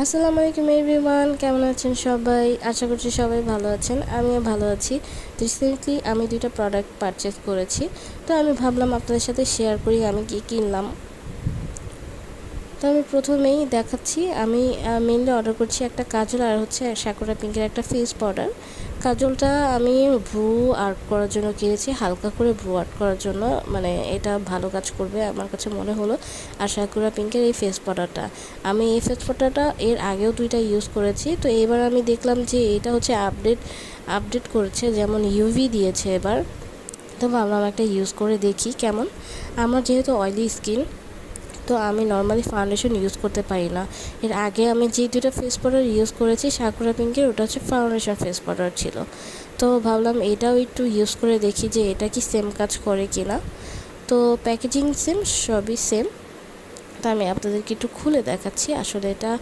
আসসালামু আলাইকুম এভরিওয়ান, কেমন আছেন সবাই? আশা করছি সবাই ভালো আছেন, আমিও ভালো আছি। রিসেন্টলি আমি দুইটা প্রোডাক্ট পারচেস করেছি, তো আমি ভাবলাম আপনাদের সাথে শেয়ার করি আমি কি কিনলাম। তো আমি প্রথমেই দেখাচ্ছি, আমি মেনলি অর্ডার করছি একটা কাজল আর হচ্ছে সাকুরা পিঙ্কের একটা ফেস পাউডার। কাজলটা আমি ভ্রু আর্ট করার জন্য কিনেছি, হালকা করে ভ্রু আর্ট করার জন্য, মানে এটা ভালো কাজ করবে আমার কাছে মনে হলো। আর সাকুরা পিঙ্কের এই ফেস পাউডারটা, আমি এই ফেস পাউডারটা এর আগেও দুইটা ইউজ করেছি। তো এবার আমি দেখলাম যে এটা হচ্ছে আপডেট করেছে, যেমন ইউভি দিয়েছে এবার। তো ভাবলাম একটা ইউজ করে দেখি কেমন। আমার যেহেতু অয়েলি স্কিন, তো আমি নর্মালি ফাউন্ডেশন ইউজ করতে পারি না। এর আগে আমি যে দুটো ফেস পাউডার ইউজ করেছি সাকুরা পিঙ্কের, ওটা হচ্ছে ফাউন্ডেশন ফেস পাউডার ছিল। তো ভাবলাম এটাও একটু ইউজ করে দেখি যে এটা কি সেম কাজ করে কি না। তো প্যাকেজিং সেম, সবই সেম। তো আমি আপনাদেরকে একটু খুলে দেখাচ্ছি আসলে এটা